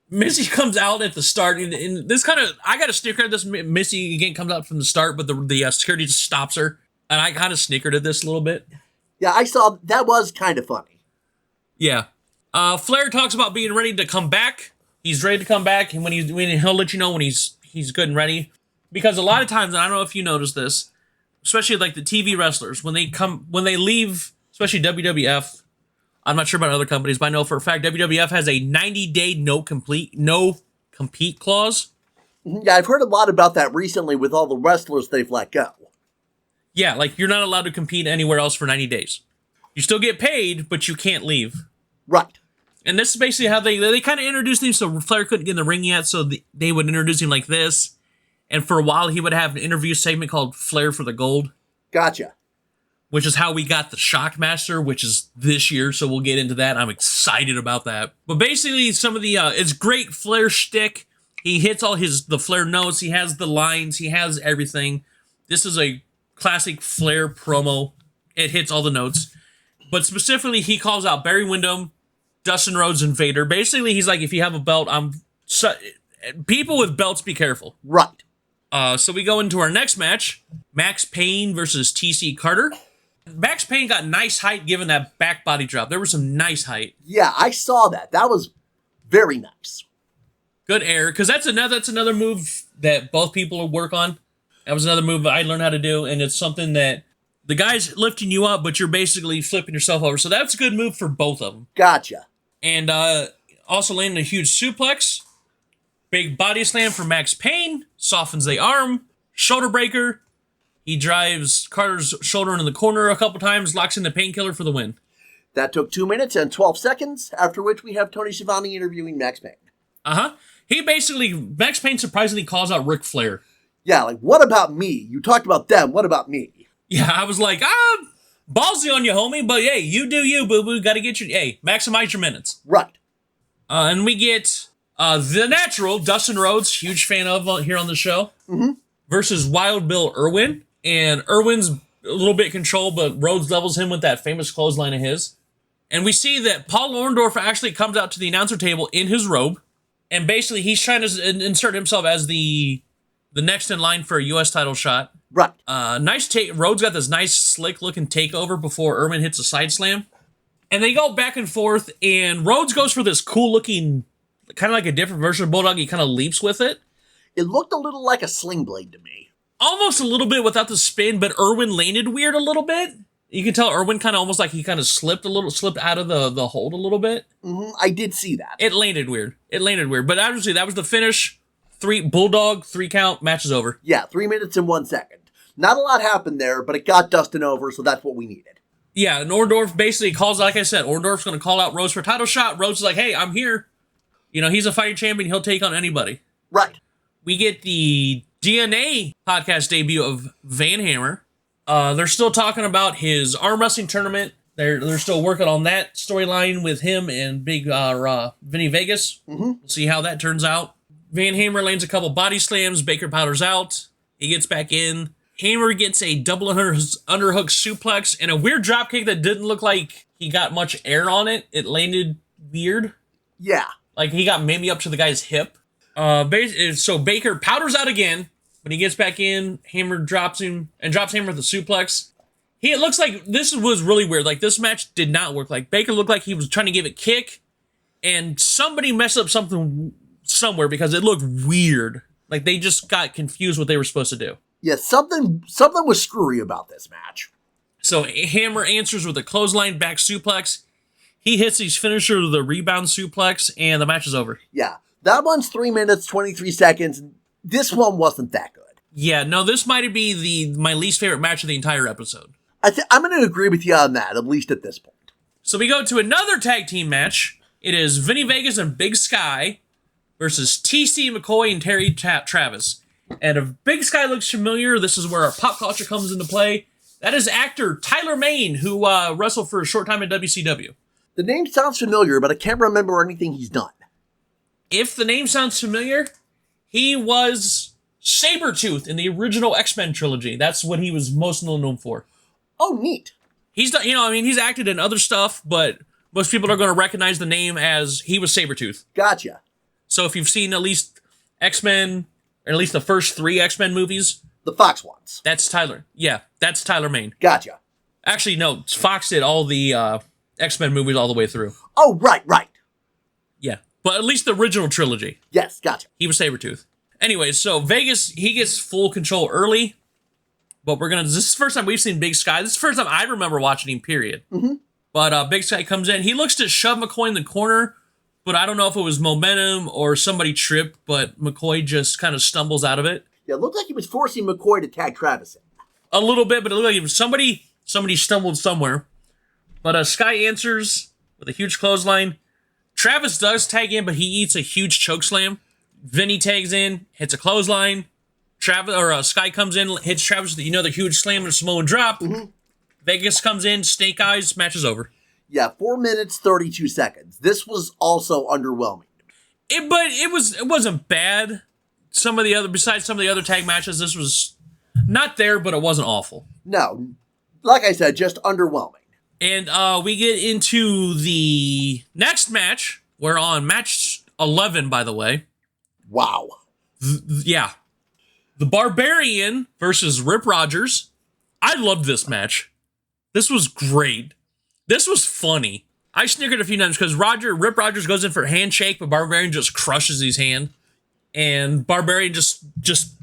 Missy comes out at the start. And this kind of, I got a snicker at this. Missy, again, comes out from the start, but the security just stops her. And I kind of snickered at this a little bit. Yeah, I saw, that was kind of funny. Yeah. Flair talks about being ready to come back. He's ready to come back, and when he'll let you know when he's good and ready. Because a lot of times, and I don't know if you noticed this, especially like the TV wrestlers, when they leave, especially WWF, I'm not sure about other companies, but I know for a fact WWF has a 90-day no compete clause. Yeah, I've heard a lot about that recently with all the wrestlers they've let go. Yeah, like you're not allowed to compete anywhere else for 90 days. You still get paid, but you can't leave. Right. And this is basically how they kind of introduced him, so Flair couldn't get in the ring yet, so they would introduce him like this. And for a while, he would have an interview segment called Flair for the Gold. Gotcha. Which is how we got the Shockmaster, which is this year, so we'll get into that. I'm excited about that. But basically, some of the, it's great Flair shtick. He hits all the Flair notes. He has the lines. He has everything. This is a classic Flair promo. It hits all the notes. But specifically, he calls out Barry Windham, Dustin Rhodes, and Vader. Basically, he's like, if you have a belt, people with belts, be careful. Right. So we go into our next match. Max Payne versus TC Carter. Max Payne got nice height given that back body drop. There was some nice height. Yeah, I saw that. That was very nice. Good air, because that's another move that both people will work on. That was another move I learned how to do, and it's something that the guy's lifting you up, but you're basically flipping yourself over. So that's a good move for both of them. Gotcha. And also landing a huge suplex. Big body slam for Max Payne. Softens the arm. Shoulder breaker. He drives Carter's shoulder into the corner a couple times. Locks in the painkiller for the win. That took 2 minutes and 12 seconds, after which we have Tony Schiavone interviewing Max Payne. Max Payne surprisingly calls out Ric Flair. Yeah, like, what about me? You talked about them. What about me? Yeah, I was like, ballsy on you, homie, but hey, you do you, boo-boo. Gotta get maximize your minutes. Right. And we get the natural, Dustin Rhodes, huge fan of here on the show, versus Wild Bill Irwin. And Irwin's a little bit controlled, but Rhodes levels him with that famous clothesline of his. And we see that Paul Orndorff actually comes out to the announcer table in his robe, and basically he's trying to insert himself as the next in line for a U.S. title shot. Right. Nice take. Rhodes got this nice slick-looking takeover before Irwin hits a side slam. And they go back and forth, and Rhodes goes for this cool-looking, kind of like a different version of Bulldog. He kind of leaps with it. It looked a little like a sling blade to me. Almost a little bit without the spin, but Irwin landed weird a little bit. You can tell Irwin kind of almost like he kind of slipped out of the hold a little bit. I did see that. It landed weird. But obviously that was the finish. Bulldog, 3 count, match is over. Yeah, 3 minutes and 1 second. Not a lot happened there, but it got Dustin over, so that's what we needed. Yeah, and Orndorff basically calls, like I said, Orndorff's going to call out Rhodes for a title shot. Rhodes is like, hey, I'm here. You know, he's a fighting champion. He'll take on anybody. Right. We get the DNA podcast debut of Van Hammer. They're still talking about his arm wrestling tournament. They're still working on that storyline with him and Big Vinny Vegas. We'll see how that turns out. Van Hammer lands a couple body slams. Baker powders out. He gets back in. Hammer gets a double underhook suplex and a weird dropkick that didn't look like he got much air on it. It landed weird. Yeah. Like he got maybe up to the guy's hip. So Baker powders out again. When he gets back in, Hammer drops him and drops Hammer with a suplex. It looks like this was really weird. Like this match did not work. Like Baker looked like he was trying to give it kick, and somebody messed up something somewhere because it looked weird. Like they just got confused what they were supposed to do. Yeah, something was screwy about this match. So Hammer answers with a clothesline back suplex. He hits his finisher with a rebound suplex, and the match is over. Yeah, that one's 3 minutes, 23 seconds. This one wasn't that good. Yeah, no, this might be my least favorite match of the entire episode. I'm going to agree with you on that, at least at this point. So we go to another tag team match. It is Vinny Vegas and Big Sky versus TC McCoy and Terry Travis. And if Big Sky looks familiar, this is where our pop culture comes into play. That is actor Tyler Mane, who wrestled for a short time in WCW. The name sounds familiar, but I can't remember anything he's done. If the name sounds familiar, he was Sabretooth in the original X-Men trilogy. That's what he was most known for. Oh, neat. He's done, he's acted in other stuff, but most people are going to recognize the name as he was Sabretooth. Gotcha. So if you've seen at least X-Men, or at least the first 3 X-Men movies. The Fox ones. That's Tyler. Yeah, that's Tyler Mane. Gotcha. Actually, no, Fox did all the X-Men movies all the way through. Oh, right. Yeah, but at least the original trilogy. Yes, gotcha. He was Sabretooth. Anyways, so Vegas, he gets full control early. But this is the first time we've seen Big Sky. This is the first time I remember watching him, period. Mm-hmm. But Big Sky comes in. He looks to shove McCoy in the corner, but I don't know if it was momentum or somebody tripped, but McCoy just kind of stumbles out of it. Yeah, it looked like he was forcing McCoy to tag Travis in. A little bit, but it looked like it was somebody stumbled somewhere. But Sky answers with a huge clothesline. Travis does tag in, but he eats a huge choke slam. Vinny tags in, hits a clothesline. Sky comes in, hits Travis with the huge slam and a Samoan drop. Mm-hmm. Vegas comes in, Snake Eyes, match is over. Yeah, 4 minutes, 32 seconds. This was also underwhelming. But it wasn't bad. Besides some of the other tag matches, this was not there, but it wasn't awful. No, like I said, just underwhelming. And we get into the next match. We're on match 11, by the way. Wow. Yeah. The Barbarian versus Rip Rogers. I loved this match. This was great. This was funny. I snickered a few times because Rip Rogers goes in for a handshake, but Barbarian just crushes his hand. And Barbarian just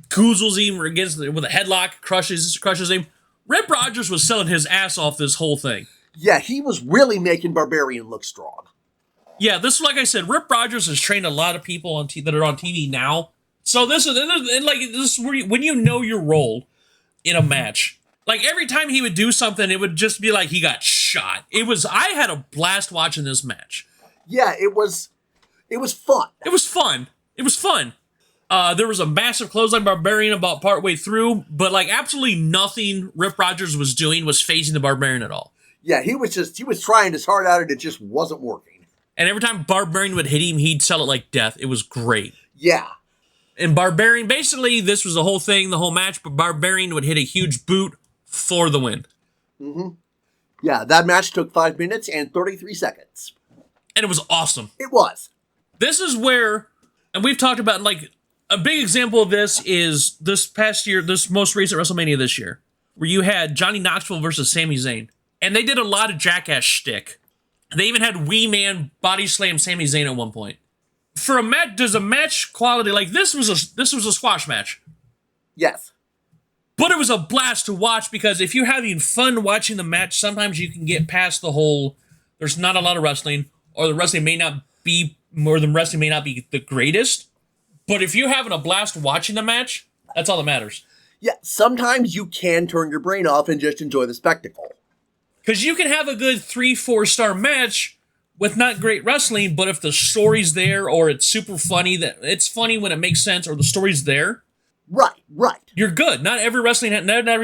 goozles him with a headlock, crushes him. Rip Rogers was selling his ass off this whole thing. Yeah, he was really making Barbarian look strong. Yeah, like I said, Rip Rogers has trained a lot of people that are on TV now. So this is when you know your role in a match. Like every time he would do something, it would just be like he got shot. I had a blast watching this match. Yeah, it was fun. It was fun. There was a massive clothesline Barbarian about partway through, but like absolutely nothing Rip Rogers was doing was phasing the Barbarian at all. Yeah, he was trying his heart out and it just wasn't working. And every time Barbarian would hit him, he'd sell it like death. It was great. Yeah. And Barbarian, basically, this was the whole thing, the whole match, but Barbarian would hit a huge boot for the win. Mm-hmm. Yeah, that match took 5 minutes and 33 seconds. And it was awesome. It was. This is where, and we've talked about, like, a big example of this is this past year, this most recent WrestleMania this year, where you had Johnny Knoxville versus Sami Zayn. And they did a lot of jackass shtick. They even had Wee Man body slam Sami Zayn at one point. For a match, does a match quality like this was a squash match. Yes. But it was a blast to watch because if you're having fun watching the match, sometimes you can get past the whole there's not a lot of wrestling, or the wrestling may not be the greatest. But if you're having a blast watching the match, that's all that matters. Yeah, sometimes you can turn your brain off and just enjoy the spectacle. Because you can have a good 3-4 star match with not great wrestling, but if the story's there or it's super funny, that it's funny when it makes sense, or the story's there. Right. You're good. Not every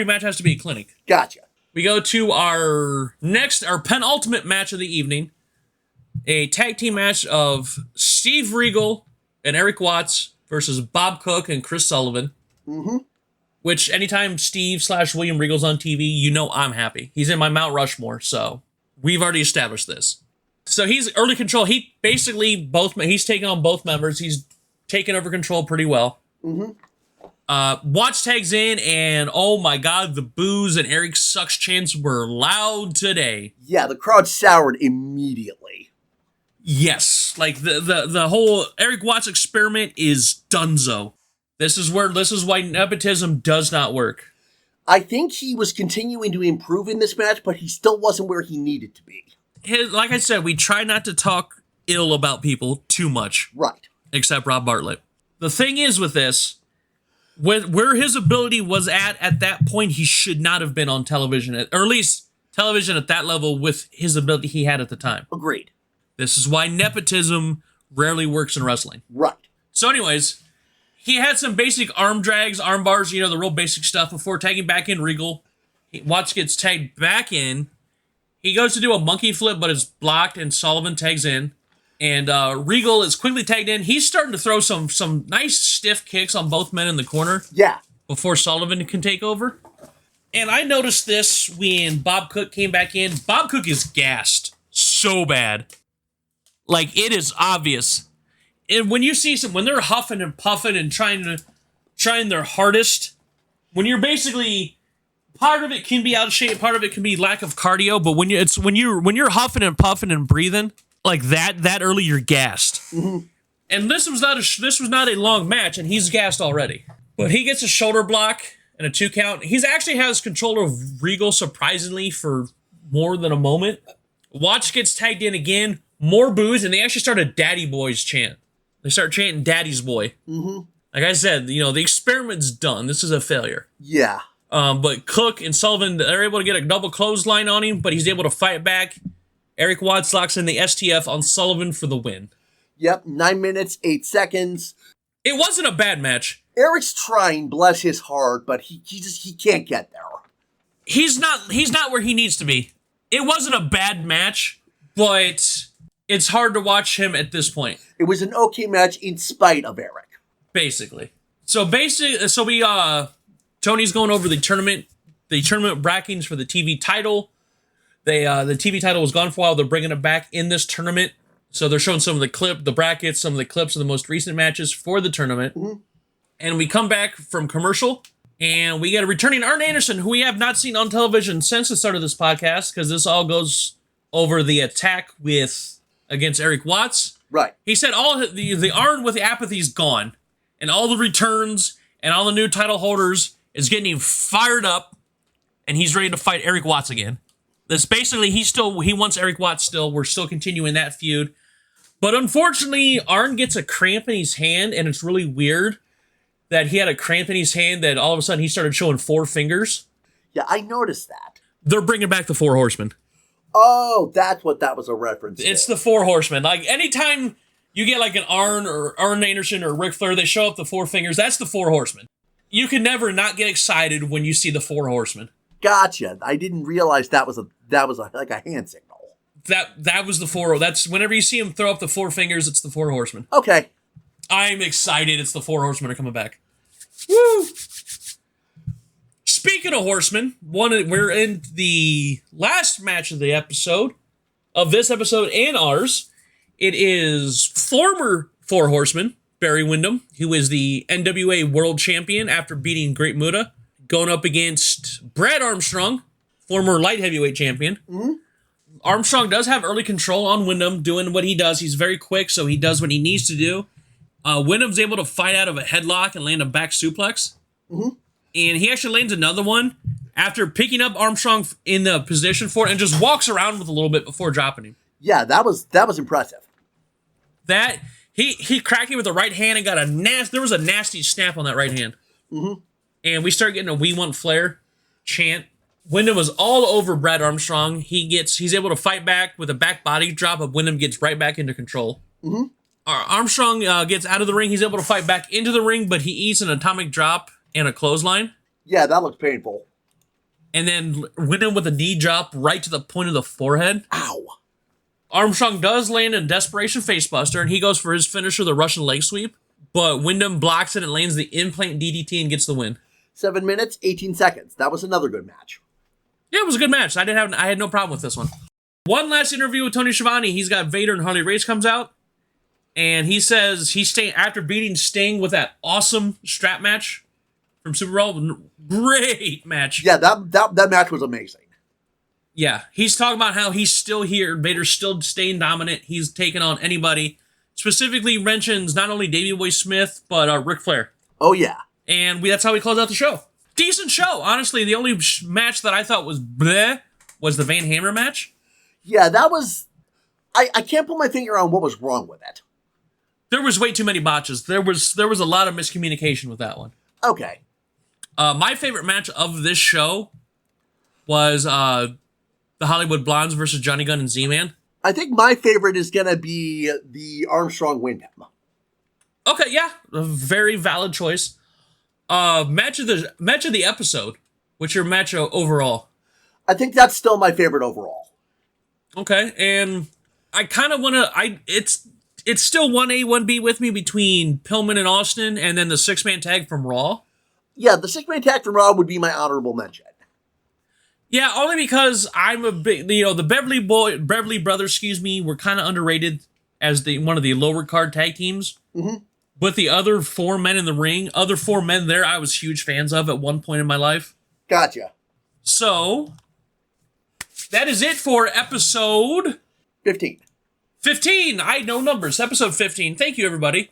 match has to be a clinic. Gotcha. We go to our penultimate match of the evening. A tag team match of Steve Regal and Eric Watts versus Bob Cook and Chris Sullivan. Mm-hmm. Which anytime Steve/William Regal's on TV, you know I'm happy. He's in my Mount Rushmore, so we've already established this. So he's early control. He basically he's taking on both members. He's taking over control pretty well. Watts tags in, and oh my god, the boos and Eric Sucks chants were loud today. Yeah, the crowd soured immediately. Yes, like the whole Eric Watts experiment is donezo. This is why nepotism does not work. I think he was continuing to improve in this match, but he still wasn't where he needed to be. Like I said, we try not to talk ill about people too much. Right. Except Rob Bartlett. The thing is with this, where his ability was at that point, he should not have been on television, or at least television at that level with his ability he had at the time. Agreed. This is why nepotism rarely works in wrestling. Right. So anyways, he had some basic arm drags, arm bars, the real basic stuff before tagging back in Regal. Watts gets tagged back in. He goes to do a monkey flip, but it's blocked, and Sullivan tags in. And Regal is quickly tagged in. He's starting to throw some nice stiff kicks on both men in the corner. Yeah. Before Sullivan can take over. And I noticed this when Bob Cook came back in. Bob Cook is gassed so bad. Like, it is obvious. And when you see when they're huffing and puffing and trying their hardest, when you're basically, part of it can be out of shape, part of it can be lack of cardio, but when you're huffing and puffing and breathing like that early, you're gassed. Mm-hmm. And this was not a long match, and he's gassed already. But he gets a shoulder block and a 2 count. He's actually has control of Regal surprisingly for more than a moment. Watts gets tagged in again, more boos, and they actually start a Daddy Boys chant. They start chanting Daddy's Boy. Mm-hmm. Like I said, the experiment's done. This is a failure. Yeah. But Cook and Sullivan, they're able to get a double clothesline on him, but he's able to fight back. Eric Watts locks in the STF on Sullivan for the win. Yep, 9 minutes, 8 seconds. It wasn't a bad match. Eric's trying, bless his heart, but he can't get there. He's not where he needs to be. It wasn't a bad match, but it's hard to watch him at this point. It was an okay match in spite of Eric. Basically. So we Tony's going over the tournament brackings for the TV title. The TV title was gone for a while. They're bringing it back in this tournament. So they're showing some of the brackets, some of the clips of the most recent matches for the tournament. Mm-hmm. And we come back from commercial, and we get a returning Arn Anderson, who we have not seen on television since the start of this podcast, because this all goes over the attack against Eric Watts. Right. He said all the Arn with the apathy is gone, and all the returns and all the new title holders is getting him fired up, and he's ready to fight Eric Watts again. This basically, he wants Eric Watts still. We're still continuing that feud. But unfortunately, Arn gets a cramp in his hand, and it's really weird that he had a cramp in his hand that all of a sudden he started showing 4 fingers. Yeah, I noticed that. They're bringing back the 4 Horsemen. Oh, that's what that was a reference to. It's the 4 Horsemen. Like, anytime you get like an Arn or Arn Anderson or Ric Flair, they show up the 4 fingers. That's the 4 Horsemen. You can never not get excited when you see the 4 Horsemen. Gotcha. I didn't realize that was like a hand signal. That was the 4. That's whenever you see him throw up the 4 fingers, it's the 4 Horsemen. Okay. I'm excited. It's the 4 Horsemen are coming back. Woo! Speaking of Horsemen, we're in the last match of this episode and ours. It is former 4 Horsemen, Barry Windham, who is the NWA World Champion after beating Great Muta, going up against Brad Armstrong, former light heavyweight champion. Mm-hmm. Armstrong does have early control on Windham, doing what he does. He's very quick, so he does what he needs to do. Wyndham's able to fight out of a headlock and land a back suplex. Mm-hmm. And he actually lands another one after picking up Armstrong in the position for it and just walks around with a little bit before dropping him. Yeah, that was impressive. That he cracked him with the right hand and got there was a nasty snap on that right hand. Mm-hmm. And we start getting a "We Want Flair" chant. Wyndham was all over Brad Armstrong. He's able to fight back with a back body drop, but Wyndham gets right back into control. Mm-hmm. Armstrong gets out of the ring. He's able to fight back into the ring, but he eats an atomic drop and a clothesline. Yeah, that looks painful. And then Wyndham with a knee drop right to the point of the forehead. Ow. Armstrong does land a desperation facebuster, and he goes for his finisher, the Russian leg sweep. But Wyndham blocks it and lands the implant DDT and gets the win. 7 minutes, 18 seconds. That was another good match. Yeah, it was a good match. I had no problem with this one. One last interview with Tony Schiavone. He's got Vader and Harley Race comes out, and he says he's staying after beating Sting with that awesome strap match from Super Bowl. Great match. Yeah, that match was amazing. Yeah, he's talking about how he's still here. Vader's still staying dominant. He's taking on anybody. Specifically mentions not only Davey Boy Smith, but Ric Flair. Oh, yeah. And that's how we close out the show. Decent show. Honestly, the only match that I thought was bleh was the Van Hammer match. Yeah, that was... I can't put my finger on what was wrong with it. There was way too many botches. There was a lot of miscommunication with that one. Okay. My favorite match of this show was the Hollywood Blondes versus Johnny Gunn and Z-Man. I think my favorite is going to be the Armstrong Wyndham. Okay, yeah. A very valid choice. Match of the episode. What's your match overall? I think that's still my favorite overall. Okay, and I kind of want to... It's still 1A, 1B with me between Pillman and Austin, and then the six-man tag from Raw. Yeah, the six-man tag from Raw would be my honorable mention. Yeah, only because I'm a big, the Beverly Brothers, were kind of underrated as one of the lower card tag teams. Mm-hmm. But the other four men in the ring, other four men there, I was huge fans of at one point in my life. Gotcha. So, that is it for episode 15. 15. I know numbers. Episode 15. Thank you, everybody.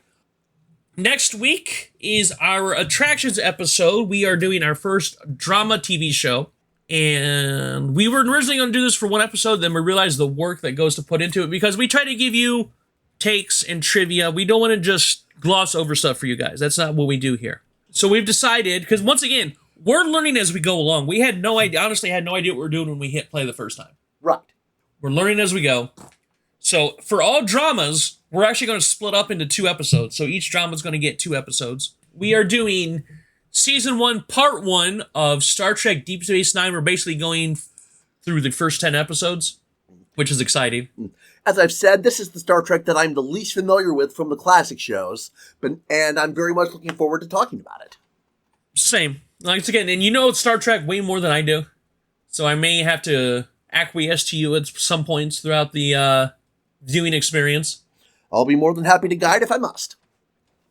Next week is our attractions episode. We are doing our first drama TV show. And we were originally going to do this for one episode, then we realized the work that goes to put into it because we try to give you takes and trivia. We don't want to just gloss over stuff for you guys. That's not what we do here. So we've decided, because once again, we're learning as we go along. We had no idea, honestly, had no idea what we were doing when we hit play the first time. Right. We're learning as we go. So for all dramas, we're actually going to split up into 2 episodes. So each drama is going to get 2 episodes. We are doing Season 1, Part 1 of Star Trek Deep Space Nine. We're basically going through the first 10 episodes, which is exciting. As I've said, this is the Star Trek that I'm the least familiar with from the classic shows, and I'm very much looking forward to talking about it. Same. Like, again, and you know Star Trek way more than I do, so I may have to acquiesce to you at some points throughout the viewing experience. I'll be more than happy to guide if I must.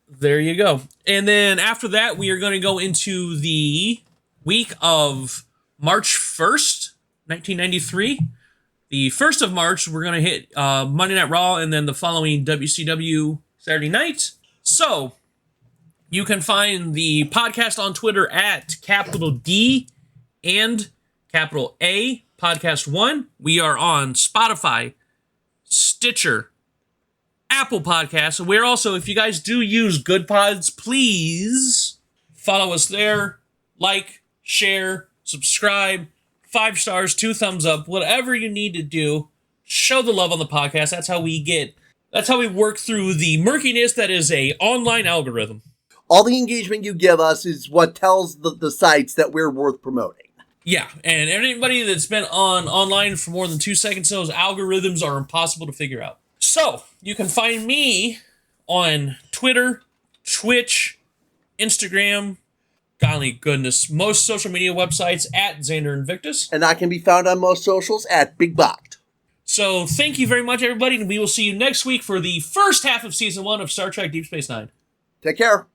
There you go. And then after that, we are going to go into the week of March 1st, 1993. The 1st of March, we're going to hit Monday Night Raw and then the following WCW Saturday night. So, you can find the podcast on Twitter at capital D and capital A, Podcast 1. We are on Spotify, Stitcher, Apple Podcasts. And we're also, if you guys do use Good Pods, please follow us there. Like, share, subscribe, 5 stars, 2 thumbs up, whatever you need to do. Show the love on the podcast. That's how we work through the murkiness that is a online algorithm. All the engagement you give us is what tells the sites that we're worth promoting. Yeah, and anybody that's been online for more than 2 seconds knows algorithms are impossible to figure out. So, you can find me on Twitter, Twitch, Instagram, golly goodness, most social media websites at Xander Invictus. And I can be found on most socials at Big Bocked. So, thank you very much, everybody, and we will see you next week for the first half of Season 1 of Star Trek Deep Space Nine. Take care.